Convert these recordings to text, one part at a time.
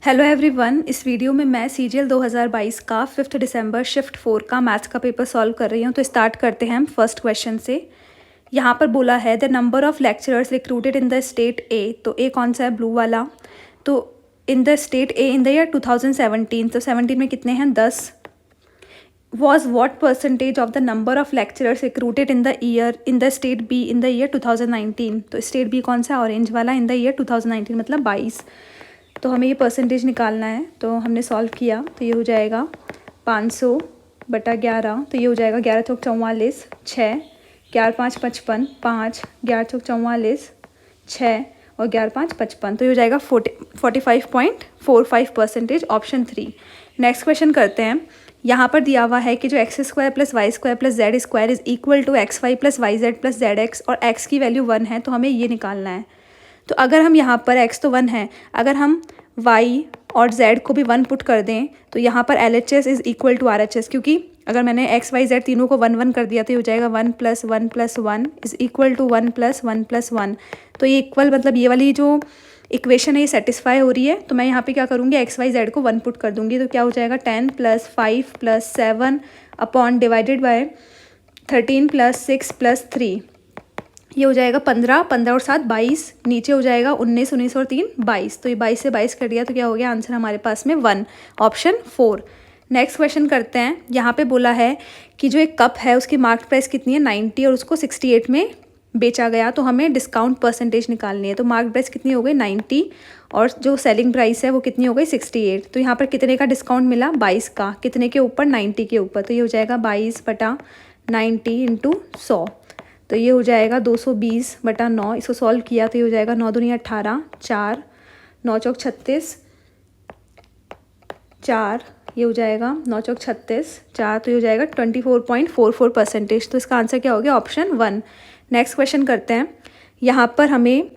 Hello everyone, इस video में मैं सीजीएल 2022 का 5 दिसंबर शिफ्ट 4 का मैथ्स का पेपर सॉल्व कर रही हूँ। तो स्टार्ट करते हैं हम फर्स्ट क्वेश्चन से। यहाँ पर बोला है the number of lecturers recruited in the state A. तो ए कौन सा है? ब्लू वाला। तो in the state A in the year 2017, तो 17 में कितने हैं? 10। Was what percentage of the number of lecturers recruited in the year in the state B in the year 2019। तो स्टेट बी कौन सा है? ऑरेंज वाला। इन द ईयर 2019 मतलब 22। तो हमें ये परसेंटेज निकालना है। तो हमने सॉल्व किया तो ये हो जाएगा 500/11। तो ये हो जाएगा 11 चौक 44, 6, 11 5 55, 5, 11 चौक 44, 6 और 11 5 55। तो ये हो जाएगा 45.45% ऑप्शन 3। नेक्स्ट क्वेश्चन करते हैं। यहाँ पर दिया हुआ है कि जो x² + y² + z² is equal to xy + yz + zx और x की वैल्यू 1 है। तो हमें ये निकालना है। तो अगर हम यहाँ पर x तो 1 है, अगर हम y और z को भी 1 पुट कर दें तो यहाँ पर LHS is equal to RHS, क्योंकि अगर मैंने x y z तीनों को 1 1 कर दिया तो ये हो जाएगा 1 + 1 + 1 इज़ इक्वल टू 1 + 1 + 1। तो ये इक्वल मतलब ये वाली जो इक्वेशन है ये सेटिस्फाई हो रही है। तो मैं यहाँ पे क्या करूँगी? x y z को 1 पुट कर दूँगी। तो क्या हो जाएगा? 10 + 5 + 7 अपॉन डिवाइडेड बाय 13 + 6 + 3। ये हो जाएगा 15, 15 और 7 22। नीचे हो जाएगा 19, 19 और 3 22। तो ये 22 से 22 कर दिया तो क्या हो गया? आंसर हमारे पास में 1, ऑप्शन 4। नेक्स्ट क्वेश्चन करते हैं। यहाँ पे बोला है कि जो एक कप है उसकी मार्केट प्राइस कितनी है? 90 और उसको 68 में बेचा गया। तो हमें डिस्काउंट परसेंटेज निकालनी है। तो मार्केट प्राइस कितनी हो गई? 90 और जो सेलिंग प्राइस है वो कितनी हो गई? 68। तो यहाँ पर कितने का डिस्काउंट मिला? 22 का। कितने के ऊपर? 90 के ऊपर। तो ये हो जाएगा 22/90 × 100। तो ये हो जाएगा 220/9। इसको सॉल्व किया तो ये हो जाएगा 9 दूनी 18, 4, 9 चौक 36, 4, ये हो जाएगा 9 चौक 36, 4। तो ये हो जाएगा 24.44%। तो इसका आंसर क्या हो गया? ऑप्शन 1। नेक्स्ट क्वेश्चन करते हैं। यहाँ पर हमें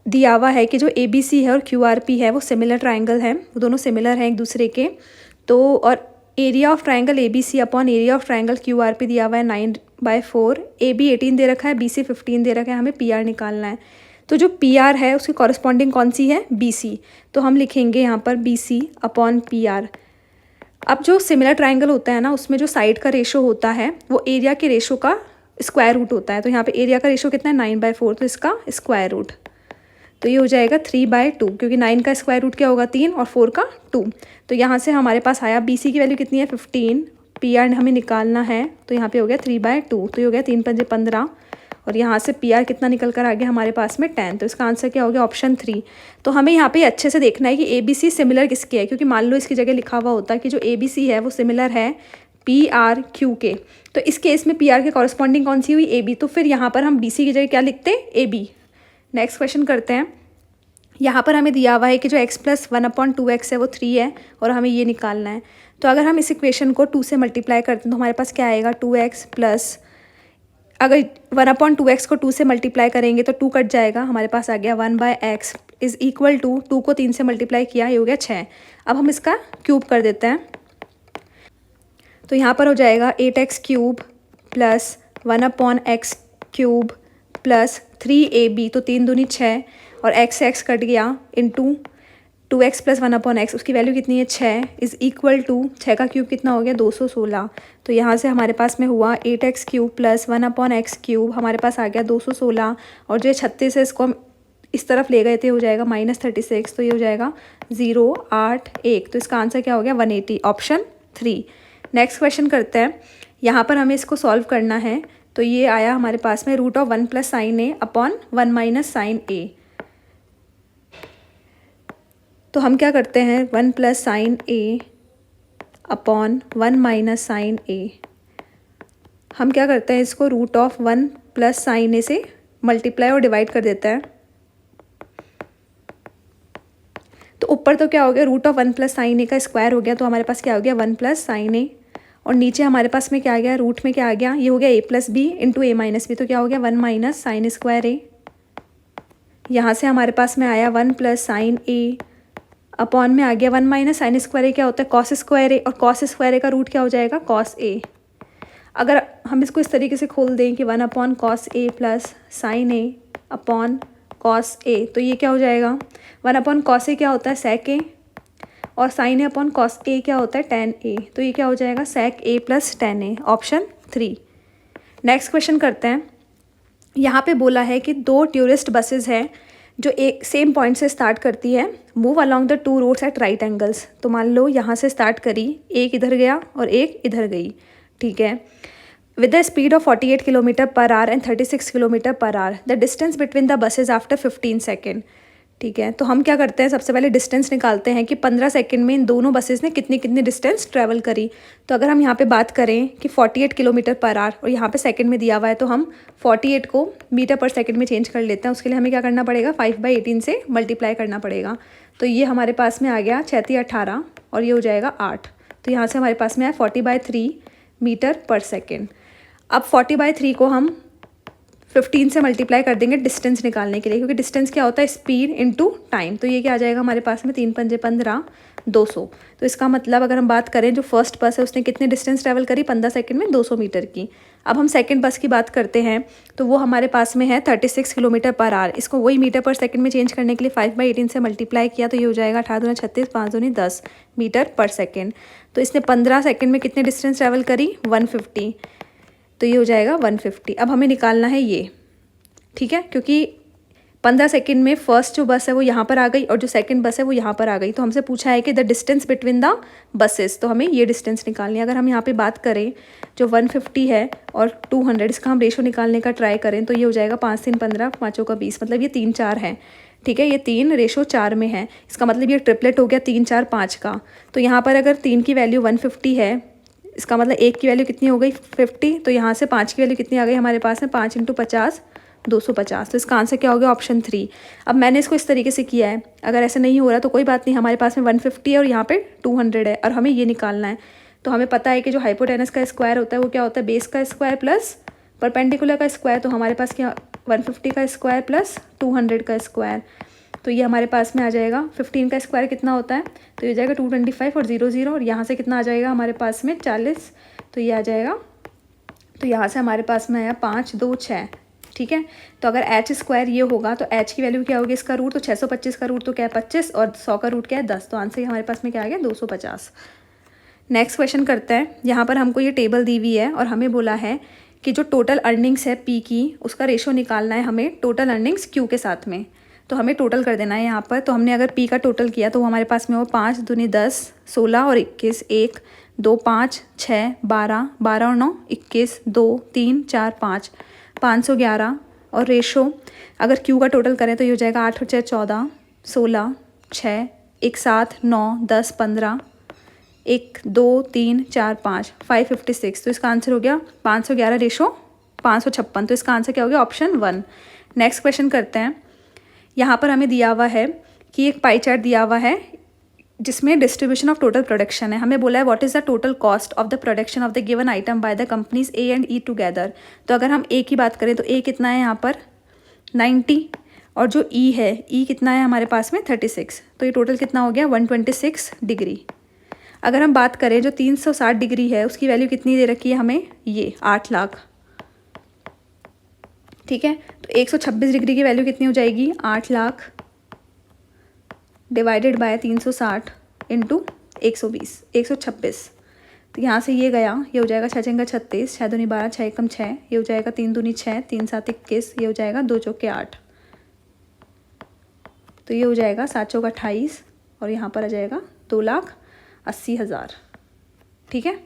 दिया हुआ है कि जो ABC है और QRP है वो सिमिलर ट्राइंगल हैं, वो दोनों सिमिलर हैं एक दूसरे के। तो और area of triangle ABC upon area of triangle QRP दिया हुआ है 9/4। AB 18 दे रखा है, BC 15 दे रखा है। हमें PR निकालना है। तो जो PR है उसकी कॉरस्पॉन्डिंग कौन सी है? BC। तो हम लिखेंगे यहाँ पर BC अपॉन PR। अब जो सिमिलर ट्राइंगल होता है ना, उसमें जो साइड का रेशो होता है वो एरिया के रेशो का स्क्वायर रूट होता है। तो यहाँ पे एरिया का रेशो कितना है? 9/4। तो इसका स्क्वायर रूट तो ये हो जाएगा 3/2, क्योंकि 9 का स्क्वायर रूट क्या होगा? 3 और 4 का 2। तो यहाँ से हमारे पास आया BC की वैल्यू कितनी है? 15। PR हमें निकालना है तो यहाँ पे हो गया 3/2। तो ये हो गया 3 × 5 = 15 और यहाँ से PR कितना निकल कर आ गया हमारे पास में? 10। तो इसका आंसर क्या हो गया? ऑप्शन 3। तो हमें यहाँ पे अच्छे से देखना है कि ABC सिमिलर किसके है, क्योंकि मान लो इसकी जगह लिखा हुआ होता है कि जो ABC है वो सिमिलर है PRQ के। तो इस केस में PR के कॉरस्पॉन्डिंग कौन सी हुई? AB। तो फिर यहाँ पर हम BC की जगह क्या लिखते हैं? AB। नेक्स्ट क्वेश्चन करते हैं। यहाँ पर हमें दिया हुआ है कि जो x + 1/2x है वो 3 है और हमें ये निकालना है। तो अगर हम इस इक्वेशन को 2 से मल्टीप्लाई करते हैं तो हमारे पास क्या आएगा? 2x प्लस, अगर 1/2x को 2 से मल्टीप्लाई करेंगे तो 2 कट जाएगा, हमारे पास आ गया 1/x इज़ इक्वल टू 2 को 3 से मल्टीप्लाई किया, ये हो गया 6। अब हम इसका क्यूब कर देते हैं। तो यहाँ पर हो जाएगा 8x³ plus 1/x³ plus 3ab। तो 3 दूनी 6 और x कट गया इंटू 2x + 1/x। उसकी वैल्यू कितनी है? 6 इज़ इक्वल टू 6 का क्यूब कितना हो गया? 216। तो यहाँ से हमारे पास में हुआ 8x³ प्लस 1/x³ हमारे पास आ गया 216 और जो 36 है इसको हम इस तरफ ले गए थे, हो जाएगा -36। तो ये हो जाएगा 0 8 1। तो इसका आंसर क्या हो गया? 180, ऑप्शन 3। नेक्स्ट क्वेश्चन करते हैं। यहाँ पर हमें इसको सॉल्व करना है। तो ये आया हमारे पास में √1 + sin a upon 1 - sin a। तो हम क्या करते हैं? 1 + sin a upon 1 - sin a। हम क्या करते हैं? इसको √1 + sin a से मल्टीप्लाई और डिवाइड कर देते हैं। तो ऊपर तो क्या हो गया? √1 + sin a का स्क्वायर हो गया। तो हमारे पास क्या हो गया? 1 + sin a। और नीचे हमारे पास में क्या आ गया? रूट में क्या आ गया? ये हो गया a + b × a - b। तो क्या हो गया? 1 - sin स्क्वायर a। यहाँ से हमारे पास में आया 1 + sin a अपॉन में आ गया 1 - sin स्क्वायर a क्या होता है? cos square a। और cos स्क्वायर a का रूट क्या हो जाएगा? cos a। अगर हम इसको इस तरीके से खोल दें कि 1/cos a + sin a upon cos a, तो ये क्या हो जाएगा? 1/cos a क्या होता है? sec a और sign A upon cos A क्या होता है, tan a, तो ये क्या हो जाएगा, sec a plus tan a, option 3। Next question करते हैं। यहाँ पे बोला है कि 2 टूरिस्ट बसेस हैं जो एक सेम पॉइंट से स्टार्ट करती है, move along the 2 roads at right angles. तो मान लो यहाँ से स्टार्ट करी, एक इधर गया और एक इधर गई, ठीक है, with the speed of 48 kilometre per hour and 36 kilometre per hour. The distance between the buses after 15 second, ठीक है। तो हम क्या करते हैं, सबसे पहले डिस्टेंस निकालते हैं कि 15 सेकंड में इन दोनों बसेस ने कितनी कितनी डिस्टेंस ट्रैवल करी। तो अगर हम यहाँ पे बात करें कि 48 किलोमीटर पर आवर और यहाँ पे सेकंड में दिया हुआ है, तो हम 48 को मीटर पर सेकंड में चेंज कर लेते हैं। उसके लिए हमें क्या करना पड़ेगा, 5/18 से मल्टीप्लाई करना पड़ेगा। तो ये हमारे पास में आ गया 6×18 और ये हो जाएगा 8। तो यहाँ से हमारे पास में आया 40/3 मीटर पर सेकेंड। अब 40/3 को हम 15 से मल्टीप्लाई कर देंगे डिस्टेंस निकालने के लिए, क्योंकि डिस्टेंस क्या होता है, स्पीड इनटू टाइम। तो ये क्या आ जाएगा हमारे पास में, 3 पंजे 15, 200। तो इसका मतलब अगर हम बात करें, जो फर्स्ट बस है उसने कितनी डिस्टेंस ट्रैवल करी, 15 सेकंड में 200 मीटर की। अब हम सेकंड बस की बात करते हैं, तो वो हमारे पास में है 36 किलोमीटर पर आवर। इसको वही मीटर पर सेकंड में चेंज करने के लिए 5/18 से मल्टीप्लाई किया, तो ये हो जाएगा 18×2 = 36, 5×2 = 10 मीटर पर सेकेंड। तो इसने 15 सेकेंड में कितने डिस्टेंस ट्रैवल करी, 150। तो ये हो जाएगा 150। अब हमें निकालना है ये, ठीक है, क्योंकि 15 सेकंड में फर्स्ट जो बस है वो यहाँ पर आ गई और जो सेकंड बस है वो यहाँ पर आ गई। तो हमसे पूछा है कि the distance between the buses, तो हमें ये डिस्टेंस निकालनी है। अगर हम यहाँ पे बात करें, जो 150 है और 200, इसका हम रेशो निकालने का ट्राई करें, तो ये हो जाएगा 5×3 = 15, 5×4 = 20, मतलब ये 3×4 है, ठीक है, ये 3:4 में है। इसका मतलब ये ट्रिपलेट हो गया 3×4 5 का। तो यहाँ पर अगर 3 की वैल्यू 150 है, इसका मतलब 1 की वैल्यू कितनी हो गई, 50। तो यहाँ से 5 की वैल्यू कितनी आ गई हमारे पास में, 5 × 50 = 250। तो इसका आंसर क्या हो गया, ऑप्शन 3। अब मैंने इसको इस तरीके से किया है, अगर ऐसे नहीं हो रहा तो कोई बात नहीं, हमारे पास में 150 है और यहाँ पे 200 है और हमें ये निकालना है। तो हमें पता है कि जो हाइपोटेनस का स्क्वायर होता है वो क्या होता है, बेस का स्क्वायर प्लस परपेंडिकुलर का स्क्वायर। तो हमारे पास क्या, 150 का स्क्वायर प्लस 200 का स्क्वायर। तो ये हमारे पास में आ जाएगा, 15 का स्क्वायर कितना होता है, तो ये जाएगा 225 और 0 और यहाँ से कितना आ जाएगा हमारे पास में 40। तो ये आ जाएगा, तो यहाँ से हमारे पास में आया 5, 2, 6, ठीक है। तो अगर h² ये होगा तो h की वैल्यू क्या होगी, इसका रूट, तो 625 का रूट तो क्या है 25 और 100 का रूट क्या है 10। तो आंसर हमारे पास में क्या आ गया, 250। नेक्स्ट क्वेश्चन करते हैं। यहाँ पर हमको ये टेबल दी हुई है और हमें बोला है कि जो टोटल अर्निंग्स है P की, उसका रेशो निकालना है हमें टोटल अर्निंग्स Q के साथ में। तो हमें टोटल कर देना है यहाँ पर। तो हमने अगर P का टोटल किया तो हमारे पास में वो 5×2 = 10, 16 और 21, 1, 2, 5, 6, 12, 12 और 9, 21, 2, 3, 4, 5, 511। और रेशो अगर Q का टोटल करें तो ये हो जाएगा 8 और 6 14, 16, 6, 1 7, 9, 10, 15, 1, 2, 3, 4, 5, 556। तो इसका आंसर हो गया 511 रेशो 556। तो इसका आंसर क्या हो गया, ऑप्शन 1। नेक्स्ट क्वेश्चन करते हैं। यहाँ पर हमें दिया हुआ है कि एक पाई चार्ट दिया हुआ है जिसमें डिस्ट्रीब्यूशन ऑफ टोटल प्रोडक्शन है। हमें बोला है what is the total cost of the production of the given item by the companies A and E together. तो अगर हम ए की बात करें तो ए कितना है यहाँ पर 90 और जो ई है, ई कितना है हमारे पास में 36। तो ये टोटल कितना हो गया 126 डिग्री। अगर हम बात करें जो 360 डिग्री है उसकी वैल्यू कितनी दे रखी है हमें, ये 8 लाख, ठीक है। तो 126 डिग्री की वैल्यू कितनी हो जाएगी, 8 लाख डिवाइडेड बाय 360 इंटू 120, 126। तो यहाँ से ये गया, ये हो जाएगा 6 × 36, 6 दूनी 12, 6 × 6, ये हो जाएगा 3 दूनी 6, 3 7 21, ये हो जाएगा 2 चौके 8। तो ये हो जाएगा 7 चौका 28 और यहाँ पर आ जाएगा 2,80,000, ठीक है।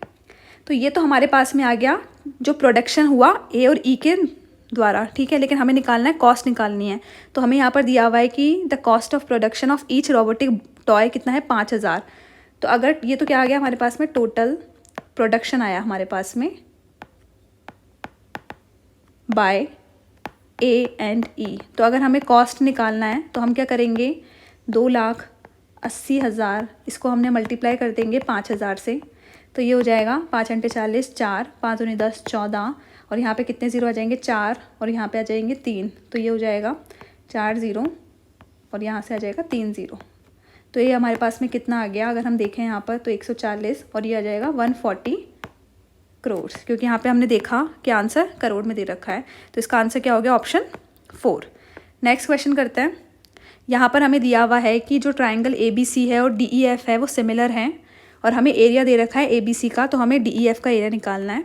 तो ये तो हमारे पास में आ गया जो प्रोडक्शन हुआ ए और ई के द्वारा, ठीक है। लेकिन हमें निकालना है, कॉस्ट निकालनी है। तो हमें यहाँ पर दिया हुआ है कि the cost of production of each robotic toy कितना है 5,000। तो अगर ये तो क्या आ गया हमारे पास में, टोटल प्रोडक्शन आया हमारे पास में बाय ए एंड ई। तो अगर हमें कॉस्ट निकालना है तो हम क्या करेंगे, 2,80,000 इसको हमने मल्टीप्लाई कर देंगे 5,000 से। तो ये हो जाएगा 5 × 40 4, 5 दूनी 10 14 और यहाँ पे कितने ज़ीरो आ जाएंगे 4 और यहाँ पे आ जाएंगे 3। तो ये हो जाएगा 4 ज़ीरो और यहाँ से आ जाएगा 3 ज़ीरो। तो ये हमारे पास में कितना आ गया, अगर हम देखें यहाँ पर तो 140 और ये आ जाएगा 140 करोड़, क्योंकि यहाँ पे हमने देखा कि आंसर करोड़ में दे रखा है। तो इसका आंसर क्या हो गया, ऑप्शन 4। नेक्स्ट क्वेश्चन करते हैं। यहाँ पर हमें दिया हुआ है कि जो ट्राइंगल ABC है और DEF है वो सिमिलर हैं और हमें एरिया दे रखा है ABC का, तो हमें DEF का एरिया निकालना है।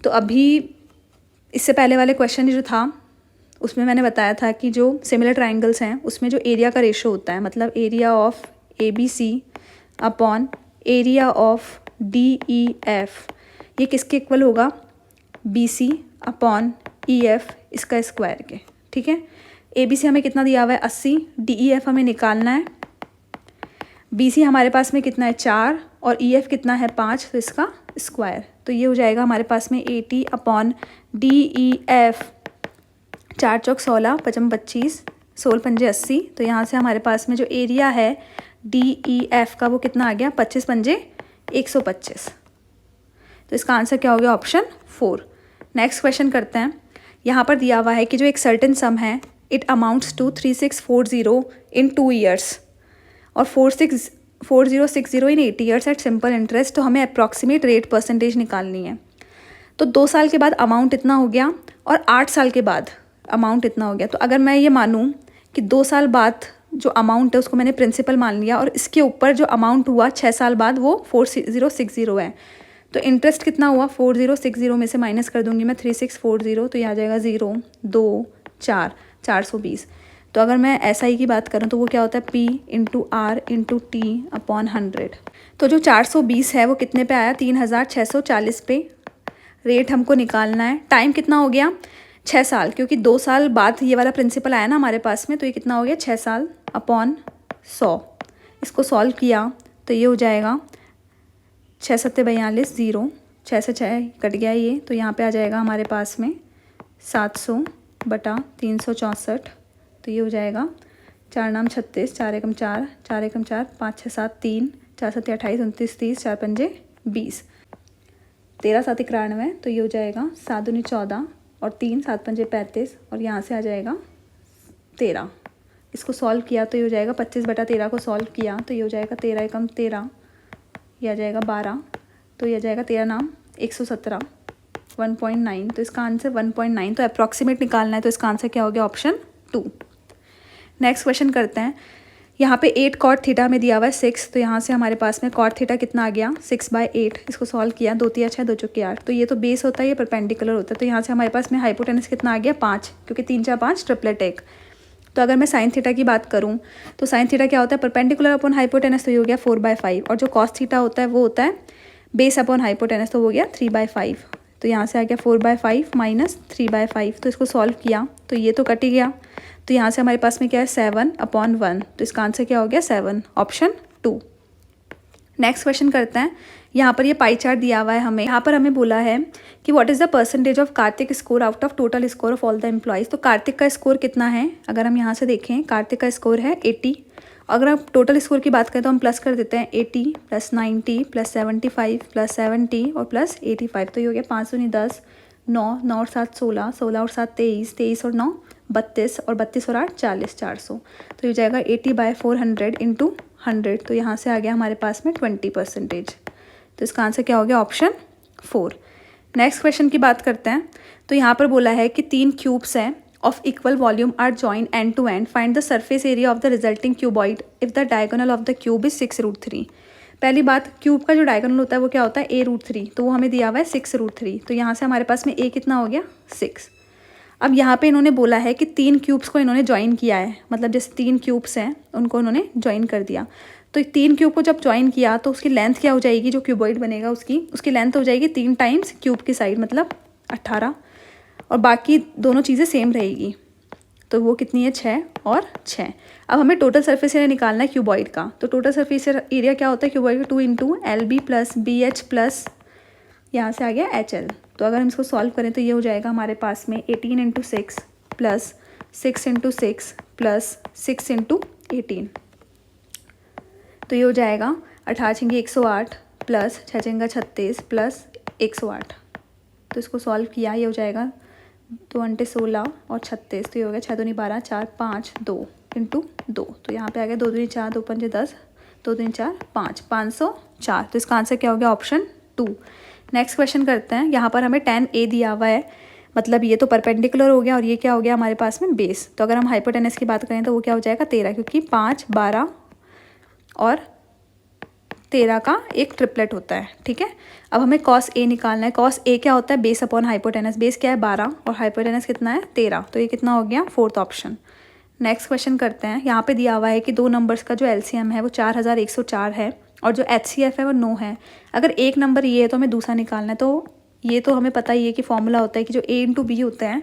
तो अभी इससे पहले वाले क्वेश्चन जो था उसमें मैंने बताया था कि जो सिमिलर ट्राइंगल्स हैं उसमें जो एरिया का रेशो होता है, मतलब area of ABC upon area of DEF, ये किसके इक्वल होगा, BC अपॉन EF इसका स्क्वायर के। ठीक है, ABC हमें कितना दिया हुआ है 80, DEF हमें निकालना है, BC हमारे पास में कितना है 4 और EF कितना है 5, तो इसका स्क्वायर। तो ये हो जाएगा हमारे पास में 80 अपॉन DEF, 4 चौक 16, 55 25, 16 पंजे 80। तो यहाँ से हमारे पास में जो एरिया है DEF का वो कितना आ गया 25 पंजे 125। तो इसका आंसर क्या हो गया ऑप्शन 4। नेक्स्ट क्वेश्चन करते हैं। यहाँ पर दिया हुआ है कि जो एक सर्टेन सम है it amounts to 3640 in 2 years और 4060 in 8 years at simple interest. तो हमें अप्रॉक्सीमेट रेट परसेंटेज निकालनी है। तो 2 साल के बाद अमाउंट इतना हो गया और 8 साल के बाद अमाउंट इतना हो गया। तो अगर मैं ये मानूँ कि 2 साल बाद जो अमाउंट है उसको मैंने प्रिंसिपल मान लिया और इसके ऊपर जो अमाउंट हुआ 6 साल बाद वो 4060 है, तो इंटरेस्ट कितना हुआ 4060 में से माइनस कर दूंगी मैं 3640, तो ये आ जाएगा 0 2 4 420। तो अगर मैं SI की बात करूँ तो वो क्या होता है P into R into T upon 100। तो जो 420 है वो कितने पे आया 3640 पे। रेट हमको निकालना है। टाइम कितना हो गया 6 साल, क्योंकि 2 साल बाद ये वाला प्रिंसिपल आया ना हमारे पास में, तो ये कितना हो गया 6 साल अपॉन 100। इसको सॉल्व किया तो ये हो जाएगा 6 7 42, 0 6 से 6 कट गया ये, तो यहाँ पे आ जाएगा हमारे पास में 700/364। तो ये हो जाएगा 4 नाम 36, 4 एकम 4, 4 एकम 4, 5 6 7 3, 4 7 28 29 30, 4 पंजे 20, 13 7 91। तो ये हो जाएगा 7 दूनी 14 और 3 7 पंजे 35 और यहाँ से आ जाएगा 13। इसको सॉल्व किया तो ये हो जाएगा 25/13 को सॉल्व किया तो ये हो जाएगा 13 एकम 13, ये आ जाएगा 12, तो ये आ जाएगा 13 नाम 117 1.9। तो इसका आंसर 1.9। तो अप्रॉक्सीमेट निकालना है, तो इसका आंसर क्या हो गया ऑप्शन 2। नेक्स्ट क्वेश्चन करते हैं। यहाँ पे 8 cot थीटा में दिया हुआ है 6, तो यहाँ से हमारे पास में cot थीटा कितना आ गया 6/8। इसको सॉल्व किया 2 3 6 2 चौके 8, तो ये तो बेस होता है, ये परपेंडिकुलर होता है। तो यहाँ से हमारे पास में हाइपोटेनस कितना आ गया 5, क्योंकि 3 4 5 ट्रिपलेट एक। तो अगर मैं साइन थीटा की बात करूँ तो साइन थीटा क्या होता है परपेंडिकुलर अपॉन हाइपोटेनस, तो ये हो गया 4/5। और जो कॉस थीटा होता है वो होता है बेस अपॉन हाइपोटेनस, तो हो गया 3/5। तो यहाँ से आ गया 4/5 माइनस 3/5। तो इसको सॉल्व किया तो ये तो कट ही गया। तो यहाँ से हमारे पास में क्या है 7/1। तो इसका आंसर क्या हो गया 7, ऑप्शन 2। नेक्स्ट क्वेश्चन करते हैं। यहाँ पर ये पाई चार्ट दिया हुआ है हमें। यहाँ पर हमें बोला है कि what is the percentage of Kartik score out of total score of all the employees. तो कार्तिक का स्कोर कितना है, अगर हम यहाँ से देखें कार्तिक का स्कोर है 80। अगर आप टोटल स्कोर की बात करें तो हम प्लस कर देते हैं 80 + 90 + 75 + 70 और + 85। तो ये हो गया 5 दूनी 10, 9 9 और 7 16, 16 और 7 23, 23 और 9 32 और 32 और 8 40, 400। तो ये जाएगा 80/400 इंटू 100। तो यहाँ से आ गया हमारे पास में 20%। तो इसका आंसर क्या हो गया ऑप्शन 4। नेक्स्ट क्वेश्चन की बात करते हैं। तो यहाँ पर बोला है कि 3 क्यूब्स हैं of equal volume are join end to end, find the surface area of the resulting cuboid if the diagonal of the cube is 6√3। पहली बात, क्यूब का जो डायगोनल होता है वो क्या होता है a√3, तो वो हमें दिया हुआ है 6√3। तो यहाँ से हमारे पास में a कितना हो गया 6। अब यहाँ पे इन्होंने बोला है कि 3 क्यूब्स को इन्होंने ज्वाइन किया है, मतलब जैसे 3 क्यूब्स हैं उनको उन्होंने ज्वाइन कर दिया। तो 3 क्यूब को जब ज्वाइन किया तो उसकी लेंथ क्या हो जाएगी, जो क्यूबॉइड बनेगा उसकी लेंथ हो जाएगी 3 टाइम्स क्यूब की साइड, मतलब 18, और बाकी दोनों चीज़ें सेम रहेगी। तो वो कितनी है 6 और 6। अब हमें टोटल सरफेस एरिया निकालना है क्यूबॉइड का। तो टोटल सरफेस एरिया क्या होता है क्यूबॉइड का 2 × LB + BH प्लस यहाँ से आ गया HL। तो अगर हम इसको सॉल्व करें तो ये हो जाएगा हमारे पास में 18 × 6 + 6 × 6 + 6 × 18। तो ये हो जाएगा 18 × 108 + 6 × 36 + 108। तो इसको सॉल्व किया, ये हो जाएगा 2 × 16 और 36। तो ये हो गया 6 दूनी 12 4 5 2 × 2। तो यहाँ पे आ गया 2 दूनी 4 2 पंजे 10 2 दूनी 4 5 504। तो इसका आंसर क्या हो गया ऑप्शन 2। नेक्स्ट क्वेश्चन करते हैं। यहाँ पर हमें tan A दिया हुआ है, मतलब ये तो परपेंडिकुलर हो गया और ये क्या हो गया हमारे पास में बेस। तो अगर हम हाइपोटेनस की बात करें तो वो क्या हो जाएगा 13, क्योंकि 5, 12 और 13 का एक ट्रिपलेट होता है। ठीक है, अब हमें कॉस ए निकालना है। कॉस ए क्या होता है, बेस अपॉन हाइपोटेनस। बेस क्या है 12 और हाइपोटेनस कितना है 13, तो ये कितना हो गया 4th ऑप्शन। नेक्स्ट क्वेश्चन करते हैं। यहाँ पे दिया हुआ है कि दो नंबर्स का जो एलसीएम है वो 4104 है और जो एचसीएफ है वो 9 है। अगर एक नंबर ये है तो हमें दूसरा निकालना है। तो ये तो हमें पता ही है कि फॉर्मूला होता है कि जो ए इंटू बी होते हैं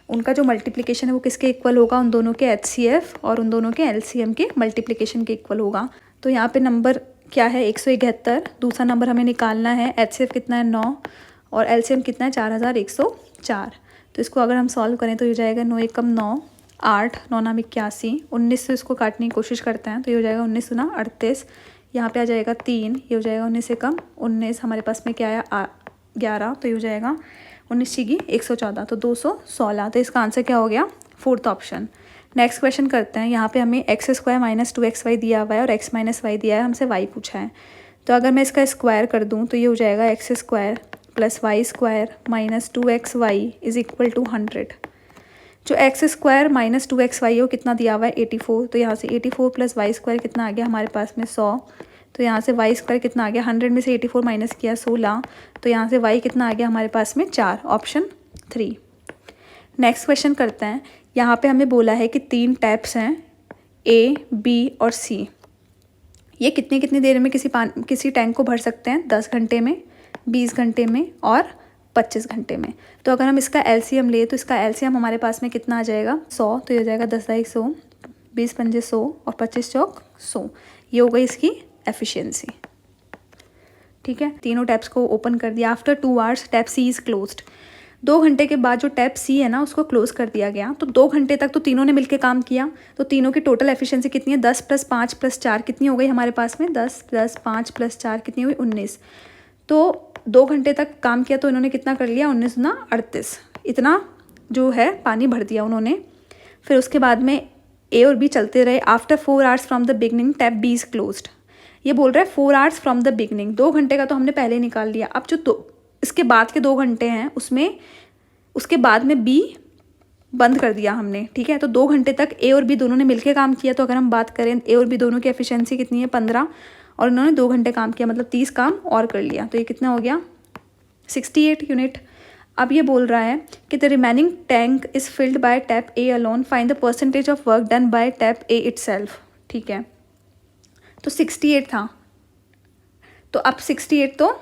उनका जो मल्टीप्लिकेशन है वो किसके इक्वल होगा, उन दोनों के एचसीएफ और उन दोनों के एलसीएम के मल्टीप्लिकेशन के इक्वल होगा। तो यहाँ पे नंबर क्या है 171, दूसरा नंबर हमें निकालना है। एचसीएफ कितना है 9 और एलसीएम कितना है 4104। तो इसको अगर हम सॉल्व करें तो ये हो जाएगा 9 एकम 9, 8, 9 नाम 81, 19 से इसको काटने की कोशिश करते हैं तो ये हो जाएगा 19 गुना 38, यहाँ पे आ जाएगा 3, ये हो जाएगा 19 एकम 19, हमारे पास में क्या आया 11, तो ये हो जाएगा 19 छीगी 114, तो 216। तो इसका आंसर क्या हो गया 4th ऑप्शन। नेक्स्ट क्वेश्चन करते हैं। यहाँ पे हमें x² माइनस 2xy दिया हुआ है और x माइनस वाई दिया है, हमसे y पूछा है। तो अगर मैं इसका स्क्वायर कर दूँ तो ये हो जाएगा x² plus y² minus 2xy is equal to 100। जो x² माइनस 2xy है वो कितना दिया हुआ है 84, तो यहाँ से 84 प्लस y² कितना आ गया हमारे पास में 100, तो यहाँ से y² कितना आ गया 100 में से 84 माइनस किया 16, तो यहाँ से y कितना आ गया हमारे पास में 4, ऑप्शन 3। नेक्स्ट क्वेश्चन करते हैं। यहाँ पे हमें बोला है कि 3 टैप्स हैं A, B और C। ये कितनी कितनी देर में किसी टैंक को भर सकते हैं, 10 घंटे में, 20 घंटे में और 25 घंटे में। तो अगर हम इसका एलसीएम ले तो इसका एलसीएम हमारे पास में कितना आ जाएगा 100, तो ये हो जाएगा 10×100, 20 पंजे 100 और 25 चौक 100। ये हो गई इसकी एफिशिएंसी। ठीक है, तीनों टैप्स को ओपन कर दिया। After 2 hours tap C is closed. 2 घंटे के बाद जो टैप सी है ना उसको क्लोज कर दिया गया। तो 2 घंटे तक तो तीनों ने मिलकर काम किया, तो तीनों की टोटल एफिशिएंसी कितनी है 10 + 5 + 4 कितनी हो गई हमारे पास में 10 + 5 + 4 कितनी हुई 19। तो 2 घंटे तक काम किया तो इन्होंने कितना कर लिया 19 गुना 38, इतना जो है पानी भर दिया उन्होंने। फिर उसके बाद में ए और बी चलते रहे। After 4 hours from the beginning tap B is closed. ये बोल रहा है 4 आवर्स फ्रॉम द बिगनिंग, 2 घंटे का तो हमने पहले ही निकाल लिया। अब जो इसके बाद के 2 घंटे हैं उसमें उसके बाद में बी बंद कर दिया हमने। ठीक है, तो 2 घंटे तक ए और बी दोनों ने मिलकर काम किया। तो अगर हम बात करें ए और बी दोनों की एफिशिएंसी कितनी है 15, और इन्होंने 2 घंटे काम किया मतलब 30 काम और कर लिया। तो ये कितना हो गया 68 यूनिट। अब ये बोल रहा है कि the remaining tank is filled by tap A alone, find the percentage of work done by tap A itself. ठीक है, तो 68 था, तो अब 68 तो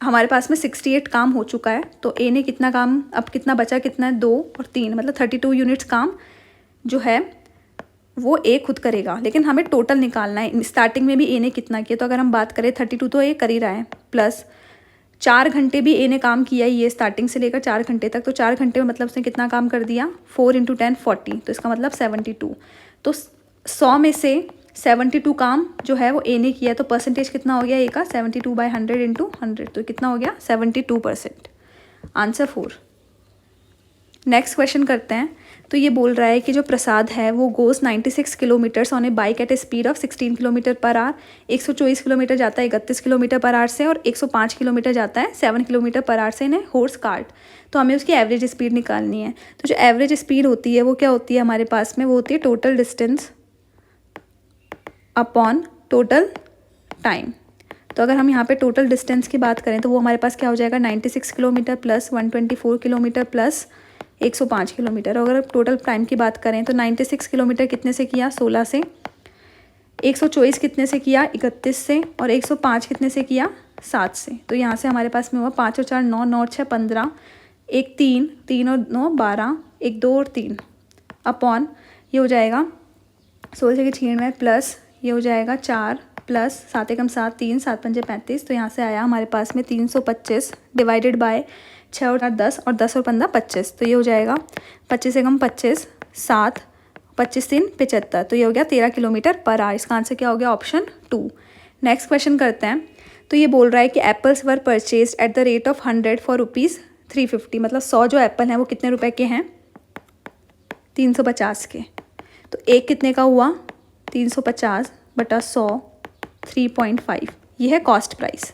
हमारे पास में 68 काम हो चुका है। तो ए ने कितना काम, अब कितना बचा, कितना है 2 और 3 मतलब 32 यूनिट्स काम जो है वो ए खुद करेगा, लेकिन हमें टोटल निकालना है। स्टार्टिंग में भी ए ने कितना किया, तो अगर हम बात करें 32 तो ए कर ही रहा है, प्लस 4 घंटे भी ए ने काम किया ही है स्टार्टिंग से लेकर 4 घंटे तक। तो 4 घंटे में मतलब उसने कितना काम कर दिया 4 × 10 40, तो इसका मतलब 72। तो 100 में से 72 काम जो है वो ए ने किया, तो परसेंटेज कितना हो गया ए का 72/100 × 100, तो कितना हो गया 72%, आंसर 4। नेक्स्ट क्वेश्चन करते हैं। तो ये बोल रहा है कि जो प्रसाद है वो goes 96 kilometres on a bike at a speed of 16 km/h, 124 kilometre जाता है 31 km/h से, और 105 किलोमीटर जाता है 7 km/h से इन ए हॉर्स कार्ट। तो हमें उसकी एवरेज स्पीड निकालनी है। तो जो एवरेज स्पीड होती है वो क्या होती है हमारे पास में, वो होती है total distance upon total time. तो अगर हम यहाँ पे टोटल डिस्टेंस की बात करें तो वो हमारे पास क्या हो जाएगा 96 kilometre plus 124 kilometre plus 105 kilometre. अगर टोटल टाइम की बात करें तो 96 किलोमीटर कितने से किया 16 से, 124 कितने से किया 31 से, और 105 कितने से किया 7 से। तो यहाँ से हमारे पास में हुआ 5 और 4 9, 9 और 6 15, 1 3, 3 और 9 12, 1 2 और 3 अपॉन ये हो जाएगा 16 से 96 प्लस ये हो जाएगा 4 प्लस 7 एकम 7, 3 7 पंजे 35। तो यहाँ से आया हमारे पास में 325 डिवाइडेड बाय 6 और 4 10 और 10 और 15 25। तो ये हो जाएगा 25 एकम 25 7, 25 3 75। तो ये हो गया 13 km/h। इसका आंसर क्या हो गया ऑप्शन 2। नेक्स्ट क्वेश्चन करते हैं। तो ये बोल रहा है कि apples were purchase at the rate of 100 for ₹350, मतलब 100 जो एप्पल हैं वो कितने रुपए के हैं 350 के। तो एक कितने का हुआ 350 बटा 100 3.5, ये है कॉस्ट प्राइस।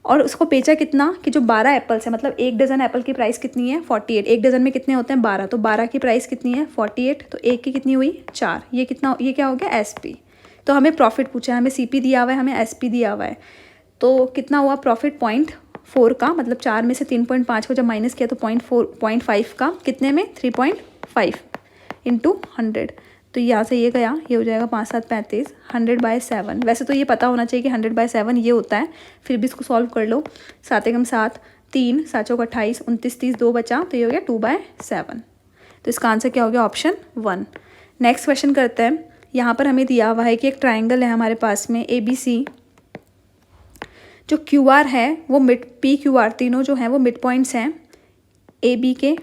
और उसको बेचा कितना कि जो 12 एप्पल्स है, मतलब 1 डज़न एप्पल की प्राइस कितनी है 48, 1 डज़न में कितने होते हैं 12, तो 12 की प्राइस कितनी है 48, तो एक की कितनी हुई 4, ये कितना, ये क्या हो गया SP। तो हमें प्रॉफिट पूछा है, हमें CP दिया हुआ है, हमें SP दिया हुआ है, तो कितना हुआ प्रॉफिट 0.4 का, मतलब 4 में से 3.5 को जब माइनस किया तो 0.5 का कितने में 3.5 इंटू 100, तो यहाँ से ये गया, ये हो जाएगा 5 7 35, 100/7। वैसे तो ये पता होना चाहिए कि 100/7 ये होता है, फिर भी इसको सॉल्व कर लो। 7 एकम 7, 3 7 चौक 28, 29 30 2 बचा, तो ये हो गया 2/7। तो इसका आंसर क्या हो गया ऑप्शन 1। नेक्स्ट क्वेश्चन करते हैं। यहाँ पर हमें दिया हुआ है कि एक ट्राइंगल है हमारे पास में ABC, जो QR है वो मिड PQR तीनों जो हैं वो मिड पॉइंट्स हैं AB के,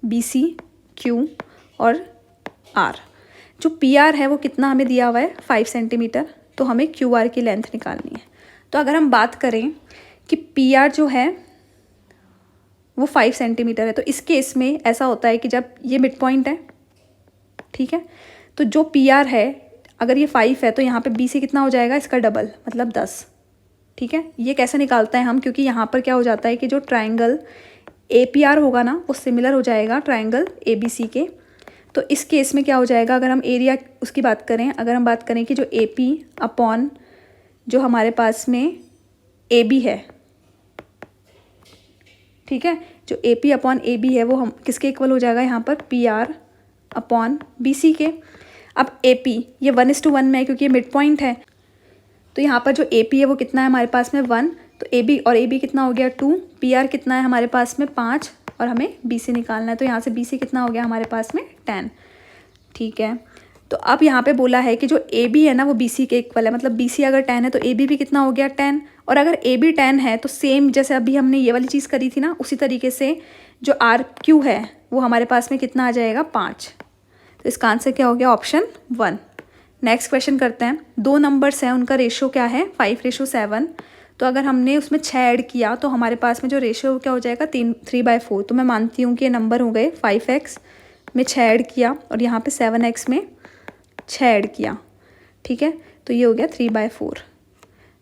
BC, Q और R। जो PR है वो कितना हमें दिया हुआ है 5 सेंटीमीटर, तो हमें QR की लेंथ निकालनी है। तो अगर हम बात करें कि PR जो है वो 5 सेंटीमीटर है, तो इस केस में ऐसा होता है कि जब ये मिड पॉइंट है, ठीक है, तो जो PR है अगर ये 5 है तो यहाँ पे BC कितना हो जाएगा इसका डबल, मतलब 10, ठीक है। ये कैसे निकालते हैं हम, क्योंकि यहाँ पर क्या हो जाता है कि जो ट्राइंगल APR होगा ना वो सिमिलर हो जाएगा ट्राइंगल ABC के। तो इस केस में क्या हो जाएगा, अगर हम एरिया उसकी बात करें, अगर हम बात करें कि जो AP अपॉन जो हमारे पास में AB है, ठीक है, जो AP अपॉन AB है वो हम किसके इक्वल हो जाएगा यहाँ पर PR अपॉन BC के। अब AP ये 1:1 में है क्योंकि ये मिड पॉइंट है, तो यहाँ पर जो AP है वो कितना है हमारे पास में 1, तो AB और AB कितना हो गया 2, PR कितना है हमारे पास में 5 और हमें BC निकालना है, तो यहाँ से BC कितना हो गया हमारे पास में 10, ठीक है। तो अब यहाँ पे बोला है कि जो AB है ना वो BC के इक्वल है, मतलब BC अगर 10 है तो AB भी कितना हो गया 10, और अगर AB 10 है तो सेम जैसे अभी हमने ये वाली चीज़ करी थी ना उसी तरीके से जो RQ है वो हमारे पास में कितना आ जाएगा 5। तो इसका आंसर क्या हो गया ऑप्शन 1। नेक्स्ट क्वेश्चन करते हैं। 2 नंबर्स हैं, उनका रेशो क्या है 5:7, तो अगर हमने उसमें 6 ऐड किया तो हमारे पास में जो रेशो क्या हो जाएगा 3/4। तो मैं मानती हूँ कि ये नंबर हो गए 5x में 6 ऐड किया और यहाँ पे 7x में 6 ऐड किया, ठीक है, तो ये हो गया 3/4।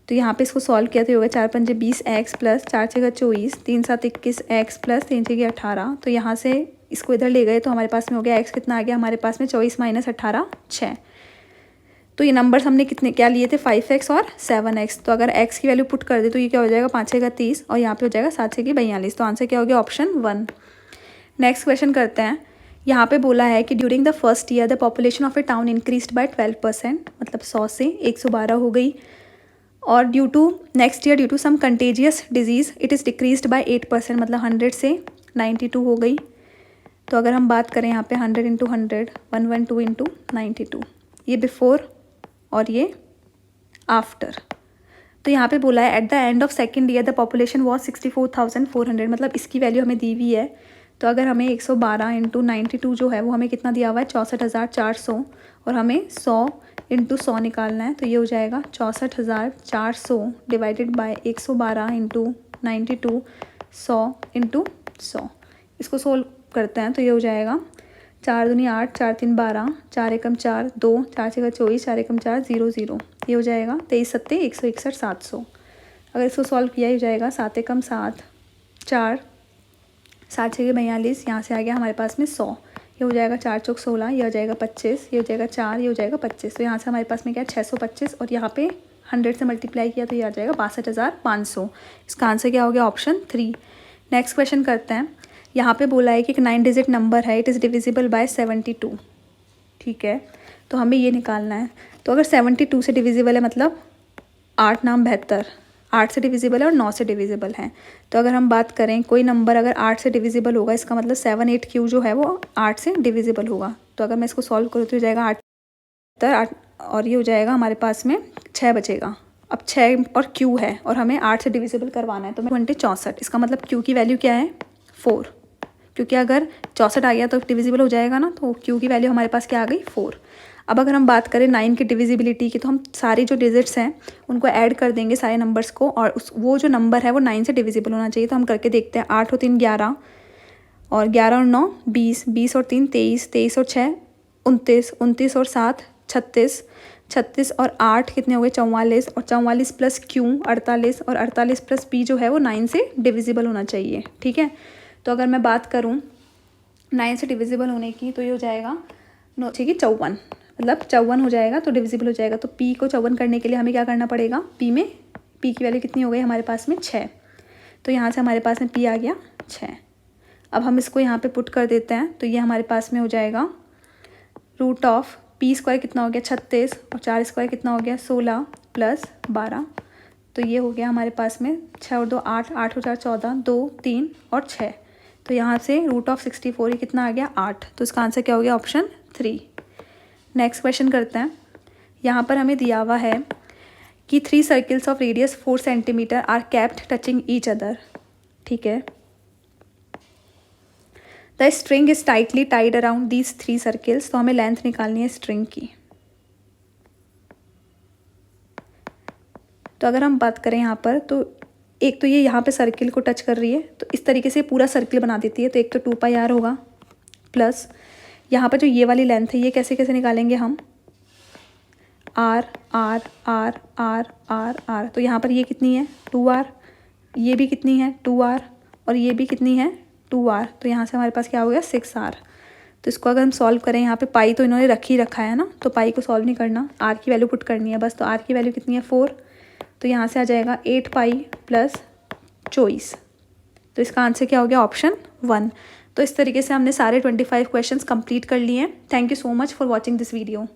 तो यहाँ पे इसको सॉल्व किया तो ये हो गया 4 5 20x प्लस 4 6 24, 3 7 21x प्लस 3 6 18। तो यहाँ से इसको इधर ले गए तो हमारे पास में हो गया x कितना आ गया हमारे पास में 24 - 18 6। तो ये नंबर्स हमने कितने क्या लिए थे 5x और 7x, तो अगर x की वैल्यू पुट कर दे तो ये क्या हो जाएगा 5 6 30 और यहाँ पे हो जाएगा 7 6 42। तो आंसर क्या हो गया ऑप्शन 1। नेक्स्ट क्वेश्चन करते हैं। यहाँ पे बोला है कि during the first year the population of a town increased by 12%, मतलब 100 से 112 हो गई, और due to next year due to some contagious disease it is decreased by 8%, मतलब 100 से 92 हो गई। तो अगर हम बात करें यहाँ पे 100 × 100 112 × 92, ये बिफोर और ये आफ्टर। तो यहाँ पे बोला है at the end of second year the population was 64,400, मतलब इसकी वैल्यू हमें दी हुई है। तो अगर हमें 112 × 92 जो है वो हमें कितना दिया हुआ है 64,400, और हमें 100 × 100 निकालना है, तो ये हो जाएगा 64,400 डिवाइडेड बाय 112 × 92 100 × 100। इसको सोल्व करते हैं तो ये हो जाएगा 4 दूनी 8 4 3 12 4 एकम 4 2 4 6 24 4 एकम 4 0 0, ये हो जाएगा 23 7 161 700। अगर इसको सॉल्व किया हो जाएगा 7 एकम 7 4 7 6 42, यहाँ से आ गया हमारे पास में 100, ये हो जाएगा 4 चौक 16, ये हो जाएगा 25, ये हो जाएगा 4, ये हो जाएगा 25। तो यहाँ से हमारे पास में क्या है 625, और यहाँ पे 100 से मल्टीप्लाई किया तो ये आ जाएगा 62,500। इसका आंसर क्या हो गया ऑप्शन 3। नेक्स्ट क्वेश्चन करते हैं। यहाँ पे बोला है कि एक 9 डिजिट नंबर है, इट इज़ डिविजिबल बाय 72, ठीक है, तो हमें ये निकालना है। तो अगर 72 से डिविजिबल है मतलब 8 नाम 72, 8 से डिविजिबल है और 9 से डिविजिबल है। तो अगर हम बात करें कोई नंबर अगर 8 से डिविजिबल होगा, इसका मतलब 7 8 जो है वो 8 से डिविजिबल होगा। तो अगर मैं इसको सॉल्व करूँ तो हो जाएगा 8 और ये हो जाएगा हमारे पास में 6 बचेगा। अब 6 और Q है और हमें 8 से डिविजिबल करवाना है, तो 64, इसका मतलब Q की वैल्यू क्या है 4, क्योंकि अगर 64 आ गया तो डिविजिबल हो जाएगा ना, तो Q की वैल्यू हमारे पास क्या आ गई 4। अब अगर हम बात करें 9 की डिविजिबिलिटी की, तो हम सारी जो डिजिट्स हैं उनको ऐड कर देंगे सारे नंबर्स को, और वो जो नंबर है वो 9 से डिविजिबल होना चाहिए। तो हम करके देखते हैं। 8 और 3 11, और 11 और 9 20, 20 और 3 23, 23 और 6 29, 29 और 7 36, 36 और 8 कितने हो गए 44, और 44 प्लस Q 48, और 48 प्लस P जो है वो 9 से डिविजिबल होना चाहिए। ठीक है, तो अगर मैं बात करूँ 9 से डिविजिबल होने की, तो ये हो जाएगा 9 की 54, मतलब 54 हो जाएगा तो डिविजिबल हो जाएगा। तो P को 54 करने के लिए हमें क्या करना पड़ेगा, P की वैल्यू कितनी हो गई हमारे पास में 6, तो यहाँ से हमारे पास में P आ गया 6। अब हम इसको यहाँ पे पुट कर देते हैं, तो ये हमारे पास में हो जाएगा रूट ऑफ P स्क्वायर कितना हो गया 36, और 4 स्क्वायर कितना हो गया 16 प्लस 12, तो ये हो गया हमारे पास में 6 और 2 8, 8 और 4 14, 2 3 और 6, तो यहाँ से रूट ऑफ 64 ये कितना आ गया 8, तो इसका आंसर क्या हो गया ऑप्शन 3। नेक्स्ट क्वेश्चन करते हैं। यहाँ पर हमें दिया हुआ है कि 3 circles of radius 4 centimetre are kept touching each other. ठीक है, the string is tightly tied around these 3 circles, तो हमें लेंथ निकालनी है स्ट्रिंग की। तो अगर हम बात करें यहाँ पर, तो एक तो ये यहाँ पे सर्किल को टच कर रही है, तो इस तरीके से पूरा सर्किल बना देती है, तो एक तो 2πr होगा, प्लस यहाँ पर जो ये वाली लेंथ है ये कैसे कैसे निकालेंगे हम, r r r r r r, तो यहाँ पर ये कितनी है 2r, ये भी कितनी है 2r, और ये भी कितनी है 2r, तो यहाँ से हमारे पास क्या हो गया 6r। तो इसको अगर हम सॉल्व करें, यहाँ पे पाई तो इन्होंने रख ही रखा है ना, तो पाई को सॉल्व नहीं करना, r की वैल्यू पुट करनी है बस। तो r की वैल्यू कितनी है 4, तो यहाँ से आ जाएगा 8π प्लस 24, तो इसका आंसर क्या हो गया ऑप्शन 1। तो इस तरीके से हमने सारे 25 क्वेश्चंस कंप्लीट कर लिए हैं। Thank you so much for watching this video.